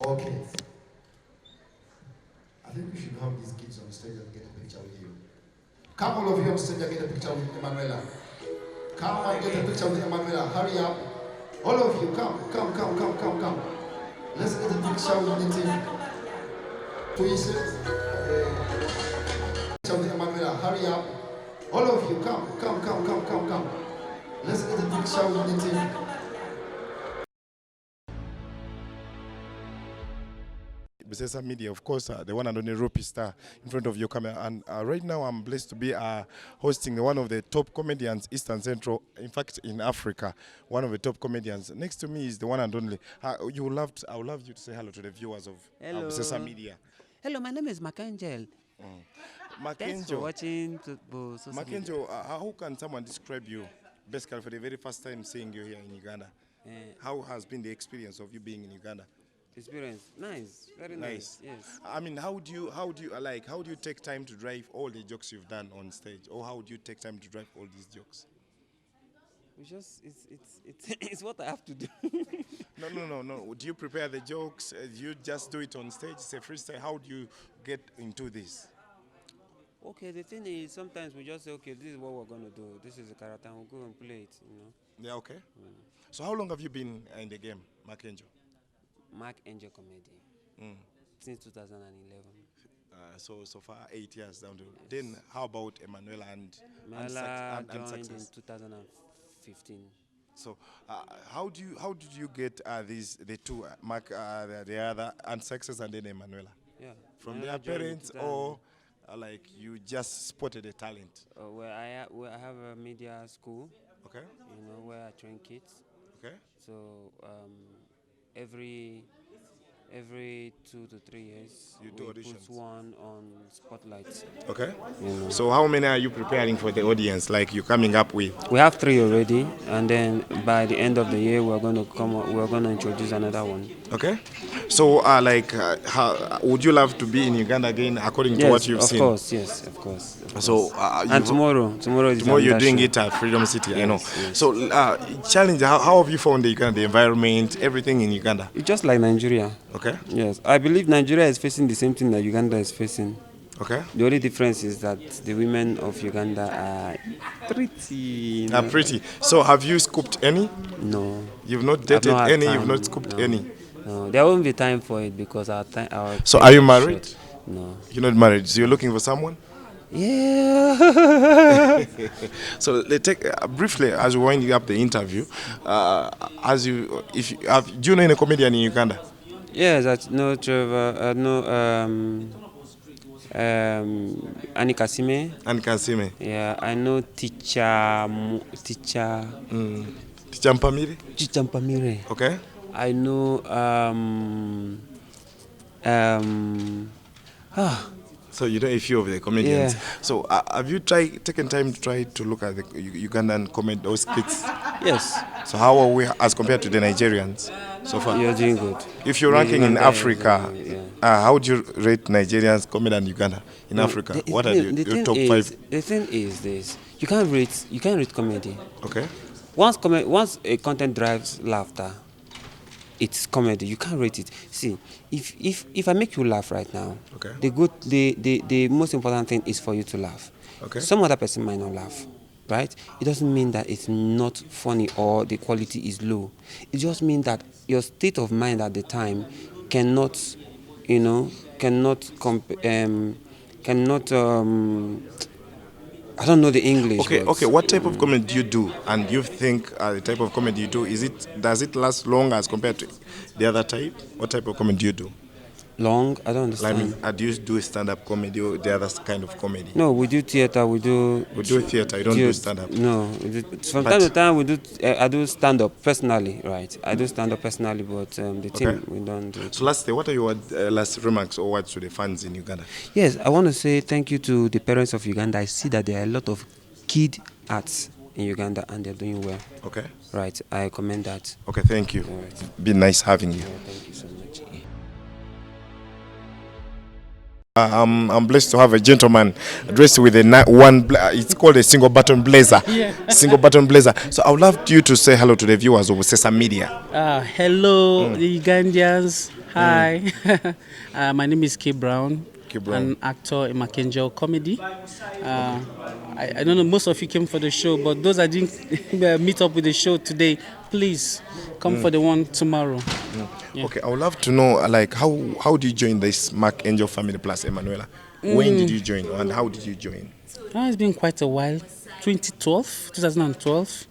Okay. I think we should have these kids on stage and get a picture with you. Come all of you on stage and get a picture with Emmanuella. Come and get a picture with Emmanuella. Hurry up. All of you, come. Let's get a picture with the team. Please. Picture with Emmanuella. Hurry up. All of you, come. Let's get a picture with the team. Business Media, of course, the one and only Ropi star in front of your camera. And right now I'm blessed to be hosting one of the top comedians, Eastern Central, in fact, in Africa, one of the top comedians. Next to me is the one and only. I would love you to say hello to the viewers of Business Media. Hello, my name is Mark Angel. Mark Thanks Angel. for watching. Mark Angel, how can someone describe you, basically, for the very first time seeing you here in Uganda? How has been the experience of you being in Uganda? Experience, nice, very nice. Yes. I mean, how do you take time to drive all the jokes you've done on stage, or how do you take time to drive all these jokes? It's what I have to do. No. Do you prepare the jokes? Do you just do it on stage? It's a freestyle. How do you get into this? Okay, the thing is, sometimes we just say, okay, this is what we're gonna do. This is the character, and we'll go and play it. Yeah. Okay. So how long have you been in the game, Mark Angel? Mark Angel Comedy since 2011. So far 8 years down the road. Yes. Then how about Emmanuella and joined in 2015. So how did you get the two Mark the other and Success and then Emmanuella? Yeah. From their parents or like you just spotted a talent? Well, I have a media school. Okay. Where I train kids. Okay. So every 2 to 3 years, you do auditions. Put one on Spotlight. Okay. So how many are you preparing for the audience? Like you coming up with? We have 3 already, and then by the end of the year, we're going to introduce another one. Okay. So how would you love to be in Uganda again, according to what you've seen? Yes, of course. So and tomorrow you're doing it at Freedom City. Yes, I know. Yes. So challenge. How have you found the Uganda, the environment, everything in Uganda? It's just like Nigeria. Okay. Yes, I believe Nigeria is facing the same thing that Uganda is facing. Okay. The only difference is that the women of Uganda are pretty. Pretty. So have you scooped any? No. You've not dated any? You've not scooped any? No, there won't be time for it because our time. So are you married? Short. No. You're not married. So you're looking for someone? Yeah. So let's take briefly as we wind up the interview. Do you know any comedian in Uganda? Yes, I know Trevor. I know Annie Kasime. Yeah, I know teacher. Teacher Mpamire. Teacher Mpamire. Okay. I know So you know a few of the comedians. Yeah. So have you taken time to try to look at the Ugandan those skits? Yes. So how are we as compared to the Nigerians so far? You're doing good. If you're ranking in Africa, how would you rate Nigerians, comedy, and Uganda in Africa? What are your top 5? The thing is this: you can't rate comedy. Okay. Once a content drives laughter, it's comedy. You can't rate it. See, if I make you laugh right now, okay, the most important thing is for you to laugh. Okay. Some other person might not laugh, right? It doesn't mean that it's not funny or the quality is low. It just means that your state of mind at the time cannot I don't know the English. Okay. What type of comedy do you do? And you think the type of comedy you do, does it last long as compared to the other type? What type of comedy do you do? Long? I don't understand. I mean, do you do stand-up comedy or the other kind of comedy? No, we do theater. We do theater. You don't do stand-up. No, from time to time we do. I do stand-up personally, right? I do stand-up personally, but the team we don't do. So lastly, what are your last remarks or words to the fans in Uganda? Yes, I want to say thank you to the parents of Uganda. I see that there are a lot of kid arts in Uganda and they're doing well. Okay. Right. I commend that. Okay. Thank you. All right. Been nice having you. Thank you so much. I'm blessed to have a gentleman dressed with it's called a single button blazer. Yeah. Single button blazer. So I would love you to say hello to the viewers of Sesame Media. Hello, the Ugandans. Hi, my name is K Brown. K. Brown. An actor in Mark Angel Comedy. I don't know, most of you came for the show, but those I didn't meet up with the show today, please come for the one tomorrow. Yeah. Okay, I would love to know, like, how did you join this Mark Angel Family Plus, Emmanuella? When did you join, and how did you join? It's been quite a while. 2012.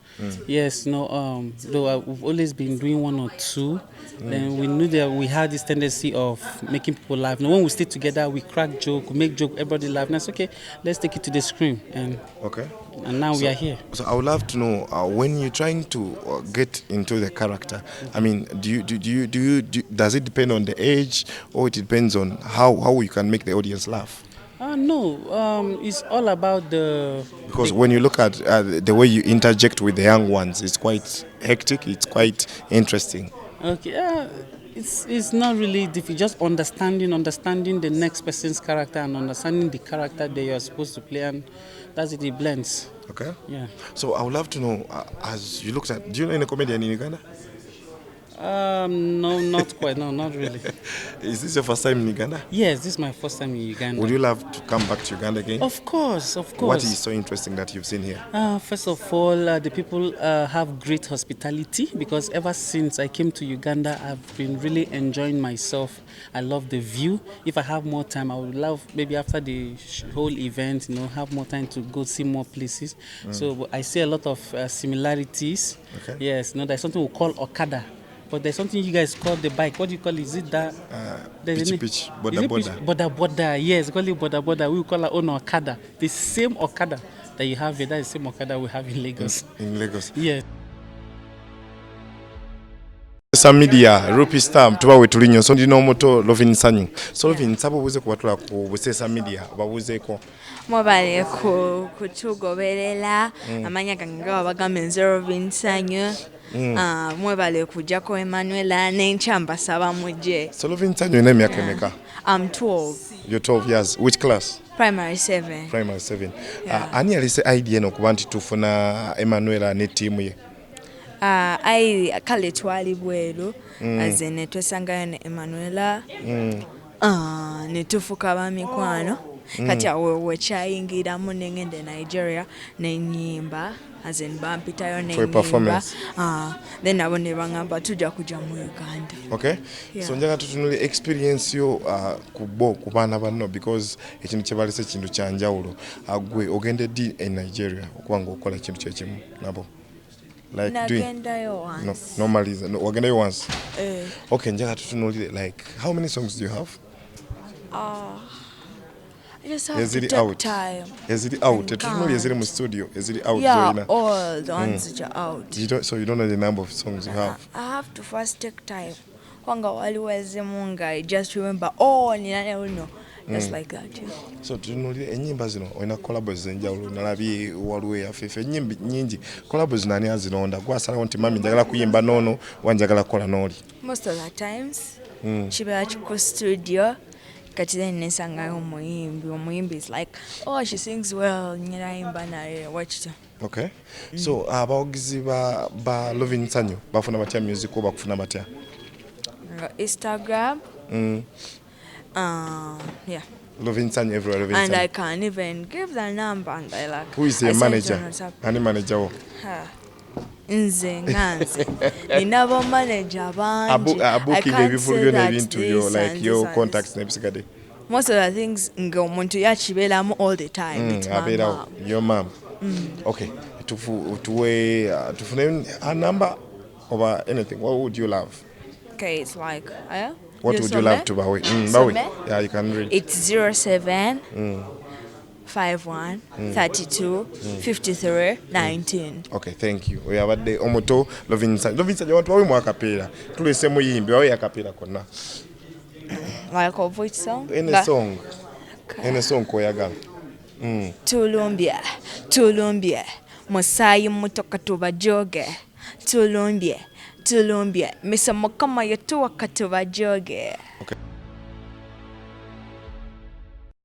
Yes, though we've always been doing one or two. Then we knew that we had this tendency of making people laugh. When we stay together, we crack joke, we make joke, everybody laugh. And I said, okay, let's take it to the screen. And now we are here. So I would love to know when you're trying to get into the character. I mean, does it depend on the age, or it depends on how you can make the audience laugh? No, it's all about because when you look at the way you interject with the young ones, it's quite hectic. It's quite interesting. Okay, it's not really difficult. Just understanding the next person's character and understanding the character they are supposed to play, and that's it. It blends. Okay. Yeah. So I would love to know, as you looked at, do you know any comedian in Uganda? No, not quite. No, not really. Is this your first time in Uganda? Yes, this is my first time in Uganda. Would you love to come back to Uganda again? Of course. What is so interesting that you've seen here? First of all, the people have great hospitality, because ever since I came to Uganda, I've been really enjoying myself. I love the view. If I have more time, I would love, maybe after the whole event, have more time to go see more places. So I see a lot of similarities. Okay. Yes, there's something we call Okada. But there's something you guys call the bike. What do you call it? Is it that? Pitch. Boda. Yes, call it boda. We call our own Okada. The same Okada that you have here, that's the same Okada we have in Lagos. In Lagos. Yes. Some media rupi star tuba wetulinyo so ndino moto Rovin sanyu. So Rovin sabo buze kubatula ku busesa media babuzeko. Mwebale kutugoberera amanya gange bagamenze Rovin sanyu. Mwebale kujako Emmanuella n'enchamba saba muje. So Rovin sanyu ina myaka emeka? I'm 12. You're 12 years. Which class? Primary 7. Primary 7. Yeah. Ani alise idea no kuba nti tufuna Emmanuella ne team ye? Kale twali bweru aze ne twesangayo ne Emmanuella ne tufuka ba mikwano kati awo wekyayingiramu n'engende Nigeria n'ennyimba aze bampitayo n'ennyimba then abo ne bangamba tujja kuja mu Uganda. Okay. Yeah. So njaga tutunule experience yo ku baana banno, because ekintu kyebalese kintu kyanjawulo. Gwe ogende di in Nigeria okubanga okola kintu kyekimu nabo. Like Nagendayo once. No, normally, no, wagendayo once. Okay, njaga tutunulire, like, how many songs do you have? I just have to take time. Is it out? Tutunulire ziri mu studio. Is it out? Yeah, all the ones which are out. So you don't know the number of songs you have? I have to first take time. Kwanga waliweze munga, I just remember, nina just like that. Yeah. So tunulire enyimba zino oyina collabs zenjawulo nalabye waliwo yafefe enyimbi nyingi collabs nani azironda gwasalawo nti mami njagala kuyimba nono wanjagala kola noli? Most of the times kibeera ku studio kati then nesangayo omuyimbi is like, she sings well, nyirayimba naye watchito. Okay. So abawagizi ba Rovin sanyu bafuna batya music oba kufuna batya? Instagram. Yeah. Rovin sanyu everywhere, Rovin sanyu. And I can't even give the number, and I like. Who is your manager? Any manager wo? Nze nganze. Ninabo manager banji. Booking ebivulu byona ebintu byo, like your contacts nebisigade. Most of the things nga omuntu yakiberamu all the time. Abera your mom. Okay. Tufune a number over anything. What would you love? Okay, it's like what would you love to bawe? Bawe. Yeah, you can read. It's 07 51 32 53 19. Okay, thank you. We have a day omoto Rovin sanyu. Rovin sanyu want bawe mu akapera. Tulese muyimbi bawe akapera konna. Like a voice song? Any song. Okay. Any song koyagala. Tulumbye musayi mutoka tubajoge tulumbye misa mukama yetu wakatubajoge. Okay.